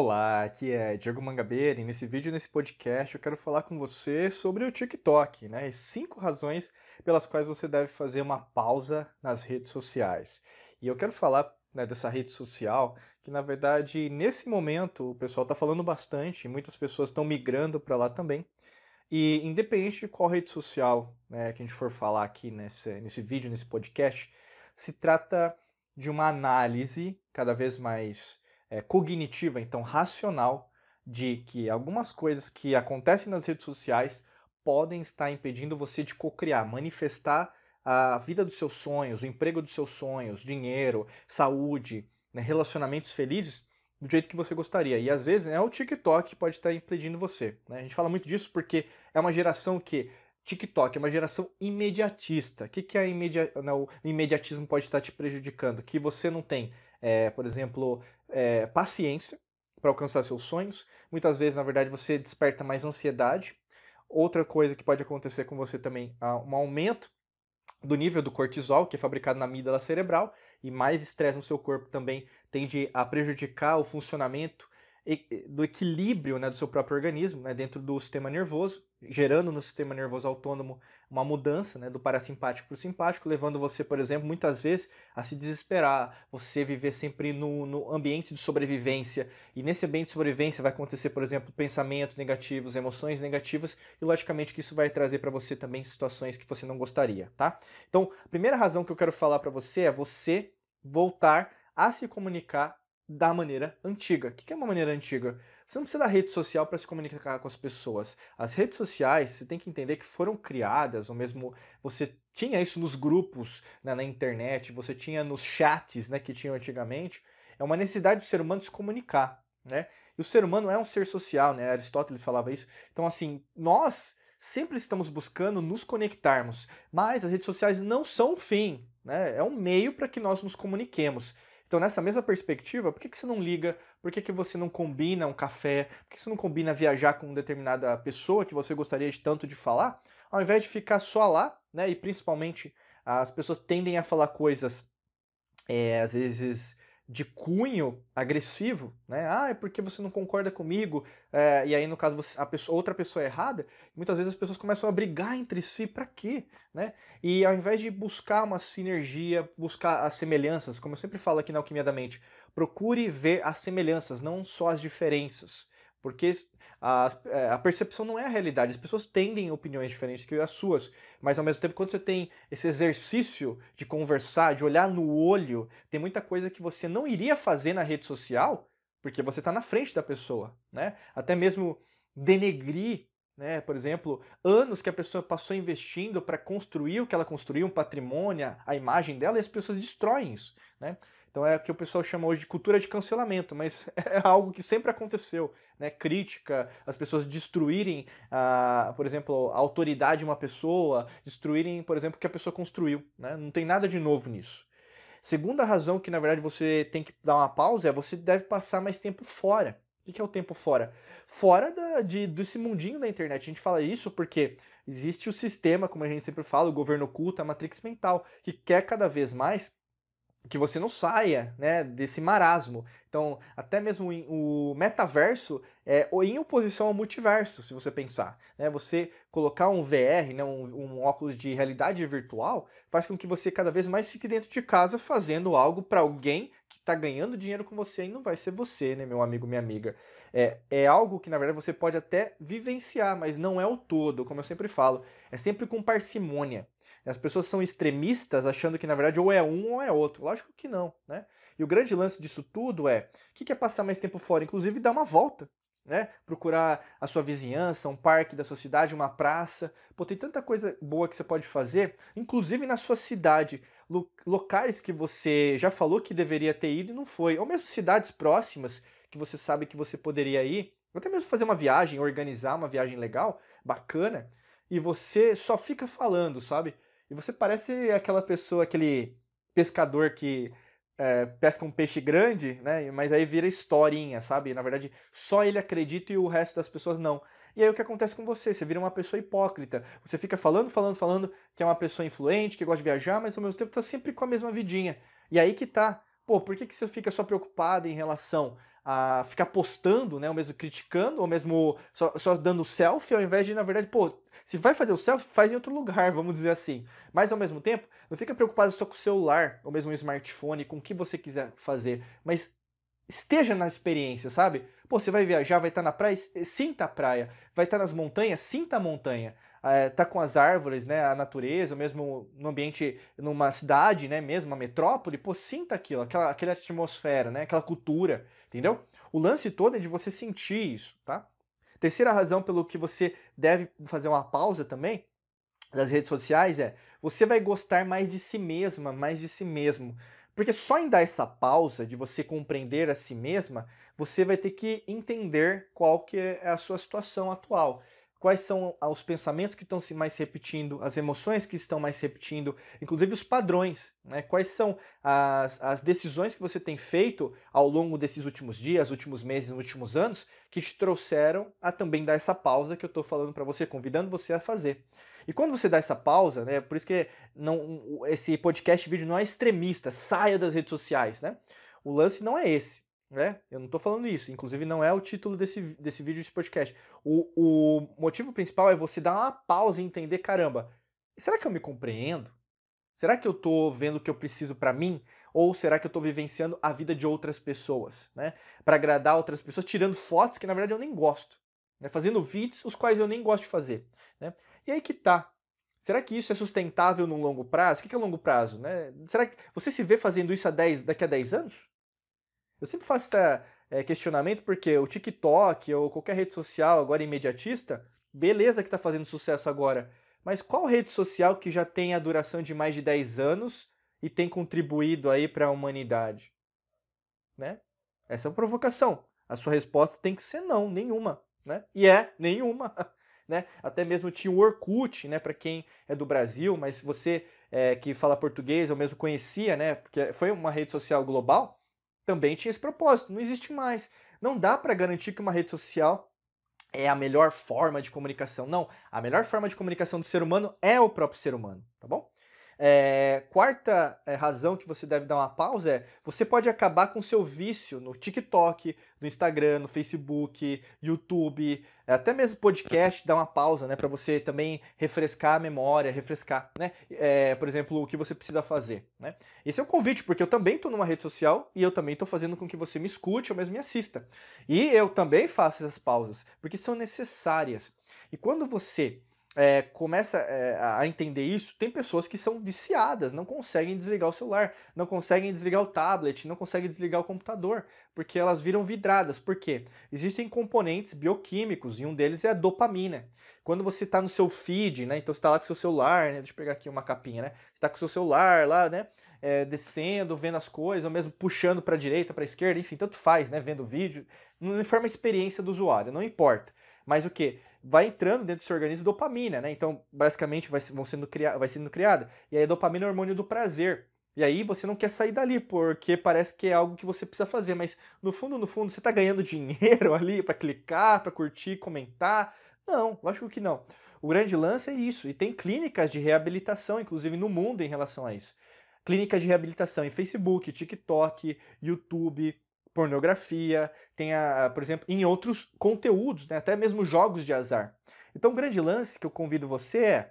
Olá, aqui é Diego Mangabeira e nesse vídeo, nesse podcast, eu quero falar com você sobre o TikTok, né? E 5 razões pelas quais você deve fazer uma pausa nas redes sociais. E eu quero falar, né, dessa rede social que, na verdade, nesse momento o pessoal está falando bastante, e muitas pessoas estão migrando para lá também. E independente de qual rede social, né, que a gente for falar aqui nesse vídeo, nesse podcast, se trata de uma análise cada vez mais cognitiva, então racional, de que algumas coisas que acontecem nas redes sociais podem estar impedindo você de cocriar, manifestar a vida dos seus sonhos, o emprego dos seus sonhos, dinheiro, saúde, né, relacionamentos felizes do jeito que você gostaria. E às vezes é o TikTok que pode estar impedindo você, né? A gente fala muito disso porque é uma geração que TikTok é uma geração imediatista. O que, que o imediatismo pode estar te prejudicando? Que você não tem, por exemplo, paciência para alcançar seus sonhos. Muitas vezes, na verdade, você desperta mais ansiedade. Outra coisa que pode acontecer com você também é um aumento do nível do cortisol, que é fabricado na amígdala cerebral, e mais estresse no seu corpo também tende a prejudicar o funcionamento do equilíbrio, né, do seu próprio organismo, né, dentro do sistema nervoso, gerando no sistema nervoso autônomo uma mudança, né, do parasimpático para o simpático, levando você, por exemplo, muitas vezes a se desesperar, você viver sempre no ambiente de sobrevivência, e nesse ambiente de sobrevivência vai acontecer, por exemplo, pensamentos negativos, emoções negativas, e logicamente que isso vai trazer para você também situações que você não gostaria, tá? Então, a primeira razão que eu quero falar para você é você voltar a se comunicar da maneira antiga. O que é uma maneira antiga? Você não precisa da rede social para se comunicar com as pessoas. As redes sociais, você tem que entender que foram criadas, ou mesmo você tinha isso nos grupos, né, na internet, você tinha nos chats, né, que tinham antigamente. É uma necessidade do ser humano se comunicar, né? E o ser humano é um ser social, né? Aristóteles falava isso. Então, assim, nós sempre estamos buscando nos conectarmos, mas as redes sociais não são o fim, né? É um meio para que nós nos comuniquemos. Então, nessa mesma perspectiva, por que você não liga? Por que você não combina um café? Por que você não combina viajar com determinada pessoa que você gostaria de tanto de falar? Ao invés de ficar só lá, né? E principalmente as pessoas tendem a falar coisas às vezes de cunho agressivo, né? Ah, é porque você não concorda comigo, e aí no caso outra pessoa é errada, muitas vezes as pessoas começam a brigar entre si, para quê? Né? E ao invés de buscar uma sinergia, buscar as semelhanças, como eu sempre falo aqui na Alquimia da Mente, procure ver as semelhanças, não só as diferenças, porque a percepção não é a realidade, as pessoas tendem opiniões diferentes que as suas, mas ao mesmo tempo, quando você tem esse exercício de conversar, de olhar no olho, tem muita coisa que você não iria fazer na rede social, porque você está na frente da pessoa, né? Até mesmo denegrir, né? Por exemplo, anos que a pessoa passou investindo para construir o que ela construiu, um patrimônio, a imagem dela, e as pessoas destroem isso, né? Então é o que o pessoal chama hoje de cultura de cancelamento, mas é algo que sempre aconteceu, né? Crítica, as pessoas destruírem, por exemplo, a autoridade de uma pessoa, destruírem, por exemplo, o que a pessoa construiu, né? Não tem nada de novo nisso. Segunda razão que, na verdade, você tem que dar uma pausa é você deve passar mais tempo fora. O que é o tempo fora? Fora desse mundinho da internet. A gente fala isso porque existe o sistema, como a gente sempre fala, o governo oculto, a matrix mental, que quer cada vez mais que você não saia, né, desse marasmo. Então, até mesmo o metaverso é em oposição ao multiverso, se você pensar, né? Você colocar um VR, né, um óculos de realidade virtual, faz com que você cada vez mais fique dentro de casa fazendo algo para alguém que está ganhando dinheiro com você e não vai ser você, né, meu amigo, minha amiga. É algo que, na verdade, você pode até vivenciar, mas não é o todo, como eu sempre falo. É sempre com parcimônia. As pessoas são extremistas achando que, na verdade, ou é um ou é outro. Lógico que não, né? E o grande lance disso tudo é, o que é passar mais tempo fora? Inclusive dar uma volta, né? Procurar a sua vizinhança, um parque da sua cidade, uma praça. Pô, tem tanta coisa boa que você pode fazer, inclusive na sua cidade. Locais que você já falou que deveria ter ido e não foi. Ou mesmo cidades próximas que você sabe que você poderia ir. Ou até mesmo fazer uma viagem, organizar uma viagem legal, bacana. E você só fica falando, sabe? E você parece aquela pessoa, aquele pescador que pesca um peixe grande, né? Mas aí vira historinha, sabe? Na verdade, só ele acredita e o resto das pessoas não. E aí o que acontece com você? Você vira uma pessoa hipócrita. Você fica falando, falando, falando que é uma pessoa influente, que gosta de viajar, mas ao mesmo tempo tá sempre com a mesma vidinha. E aí que tá. Pô, por que você fica só preocupado em relação a ficar postando, né, ou mesmo criticando, ou mesmo só dando selfie, ao invés de, na verdade, pô, se vai fazer o selfie, faz em outro lugar, vamos dizer assim. Mas, ao mesmo tempo, não fica preocupado só com o celular, ou mesmo o smartphone, com o que você quiser fazer, mas esteja na experiência, sabe? Pô, você vai viajar, vai estar na praia, sinta a praia. Vai estar nas montanhas, sinta a montanha. Tá com as árvores, né, a natureza, mesmo no ambiente, numa cidade, né, mesmo uma metrópole, pô, sinta aquilo, aquela atmosfera, né, aquela cultura, entendeu? O lance todo é de você sentir isso, tá? Terceira razão pelo que você deve fazer uma pausa também das redes sociais é você vai gostar mais de si mesma, mais de si mesmo. Porque só em dar essa pausa de você compreender a si mesma, você vai ter que entender qual que é a sua situação atual. Quais são os pensamentos que estão se mais repetindo, as emoções que estão mais repetindo, inclusive os padrões, né? Quais são as decisões que você tem feito ao longo desses últimos dias, últimos meses, últimos anos, que te trouxeram a também dar essa pausa que eu estou falando para você, convidando você a fazer. E quando você dá essa pausa, né, por isso que esse podcast vídeo não é extremista, saia das redes sociais, né? O lance não é esse, né? Eu não estou falando isso, inclusive não é o título desse vídeo, desse podcast. O motivo principal é você dar uma pausa e entender, caramba, será que eu me compreendo? Será que eu estou vendo o que eu preciso para mim? Ou será que eu estou vivenciando a vida de outras pessoas, né? Para agradar outras pessoas, tirando fotos que na verdade eu nem gosto, né? Fazendo vídeos os quais eu nem gosto de fazer, né? E aí que tá. Será que isso é sustentável no longo prazo? O que é longo prazo, né? Será que você se vê fazendo isso daqui a 10 anos? Eu sempre faço esse questionamento porque o TikTok ou qualquer rede social agora imediatista, beleza que está fazendo sucesso agora, mas qual rede social que já tem a duração de mais de 10 anos e tem contribuído aí para a humanidade, né? Essa é uma provocação. A sua resposta tem que ser não, nenhuma, né? E é nenhuma, né? Até mesmo tinha o Orkut, né? Para quem é do Brasil, mas você que fala português, eu mesmo conhecia, né? Porque foi uma rede social global, também tinha esse propósito. Não existe mais. Não dá para garantir que uma rede social é a melhor forma de comunicação. Não, a melhor forma de comunicação do ser humano é o próprio ser humano, tá bom? Quarta razão que você deve dar uma pausa é você pode acabar com seu vício no TikTok, no Instagram, no Facebook, YouTube, até mesmo podcast, dar uma pausa, né, para você também refrescar a memória, refrescar, né, por exemplo, o que você precisa fazer, né. Esse é um convite, porque eu também estou numa rede social e eu também estou fazendo com que você me escute ou mesmo me assista. E eu também faço essas pausas, porque são necessárias. E quando você começa a entender isso, tem pessoas que são viciadas, não conseguem desligar o celular, não conseguem desligar o tablet, não conseguem desligar o computador, porque elas viram vidradas. Por quê? Existem componentes bioquímicos e um deles é a dopamina. Quando você está no seu feed, né? Então você está lá com o seu celular, né? Deixa eu pegar aqui uma capinha, né? Você está com o seu celular lá, né? Descendo, vendo as coisas, ou mesmo puxando para a direita, para a esquerda, enfim, tanto faz, né? Vendo vídeo, não informa a experiência do usuário, não importa. Mas o que? Vai entrando dentro do seu organismo dopamina, né? Então, basicamente, vai sendo criada. E aí a dopamina é o hormônio do prazer. E aí você não quer sair dali, porque parece que é algo que você precisa fazer, mas no fundo, você está ganhando dinheiro ali para clicar, para curtir, comentar. Não, lógico que não. O grande lance é isso. E tem clínicas de reabilitação, inclusive no mundo, em relação a isso. Clínicas de reabilitação em Facebook, TikTok, YouTube, pornografia, tem, por exemplo, em outros conteúdos, né, até mesmo jogos de azar. Então, o grande lance que eu convido você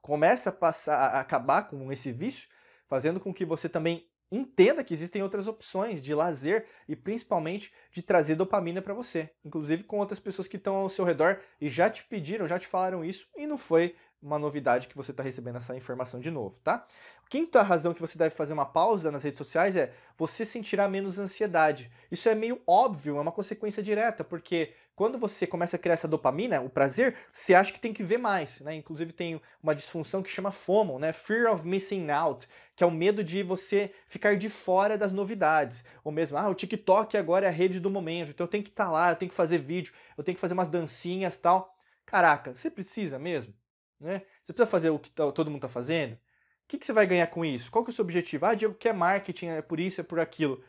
comece a acabar com esse vício, fazendo com que você também entenda que existem outras opções de lazer e principalmente de trazer dopamina para você, inclusive com outras pessoas que estão ao seu redor e já te pediram, já te falaram isso e não foi uma novidade que você está recebendo essa informação de novo, tá? Quinta razão que você deve fazer uma pausa nas redes sociais é você sentirá menos ansiedade. Isso é meio óbvio, é uma consequência direta, porque quando você começa a criar essa dopamina, o prazer, você acha que tem que ver mais, né? Inclusive tem uma disfunção que chama FOMO, né? Fear of Missing Out, que é o medo de você ficar de fora das novidades. Ou mesmo, o TikTok agora é a rede do momento, então eu tenho que estar lá, eu tenho que fazer vídeo, eu tenho que fazer umas dancinhas e tal. Caraca, você precisa mesmo? Né? Você precisa fazer o que todo mundo está fazendo? O que você vai ganhar com isso? Qual que é o seu objetivo? Diego, que é marketing, é por isso, é por aquilo.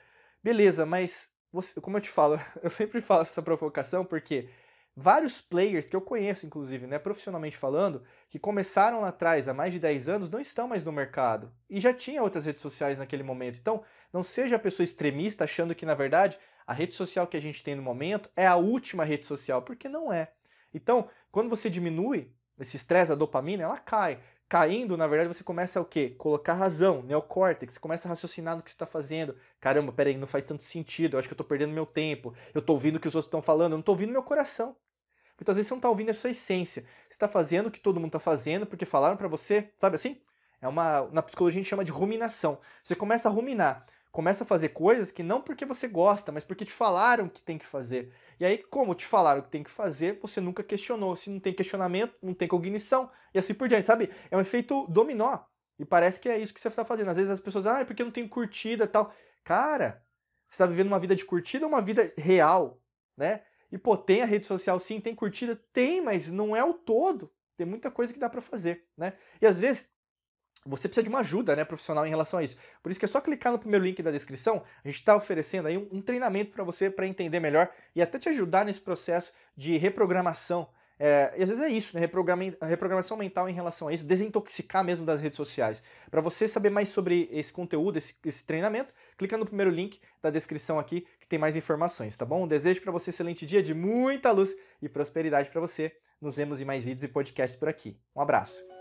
Beleza, mas você, como eu te falo, eu sempre faço essa provocação porque vários players que eu conheço, inclusive, né, profissionalmente falando, que começaram lá atrás há mais de 10 anos, não estão mais no mercado. E já tinha outras redes sociais naquele momento. Então, não seja a pessoa extremista achando que, na verdade, a rede social que a gente tem no momento é a última rede social, porque não é. Então, quando você diminui esse estresse, a dopamina, ela cai. Caindo, na verdade, você começa o quê? Colocar razão, neocórtex, você começa a raciocinar no que você está fazendo. Caramba, peraí, não faz tanto sentido, eu acho que eu estou perdendo meu tempo, eu estou ouvindo o que os outros estão falando, eu não estou ouvindo meu coração. Muitas vezes você não está ouvindo a sua essência. Você está fazendo o que todo mundo está fazendo porque falaram para você, sabe assim? Na psicologia a gente chama de ruminação. Você começa a ruminar, começa a fazer coisas que não porque você gosta, mas porque te falaram que tem que fazer. E aí, como te falaram que tem que fazer, você nunca questionou. Se não tem questionamento, não tem cognição, e assim por diante, sabe? É um efeito dominó. E parece que é isso que você está fazendo. Às vezes as pessoas, é porque eu não tenho curtida e tal. Cara, você está vivendo uma vida de curtida ou uma vida real, né? E, pô, tem a rede social sim, tem curtida? Tem, mas não é o todo. Tem muita coisa que dá pra fazer, né? E às vezes você precisa de uma ajuda, né, profissional em relação a isso. Por isso que é só clicar no primeiro link da descrição, a gente está oferecendo aí um treinamento para você para entender melhor e até te ajudar nesse processo de reprogramação. E às vezes é isso, né, reprogramação mental em relação a isso, desintoxicar mesmo das redes sociais. Para você saber mais sobre esse conteúdo, esse treinamento, clica no primeiro link da descrição aqui que tem mais informações, tá bom? Um desejo para você um excelente dia de muita luz e prosperidade para você. Nos vemos em mais vídeos e podcasts por aqui. Um abraço.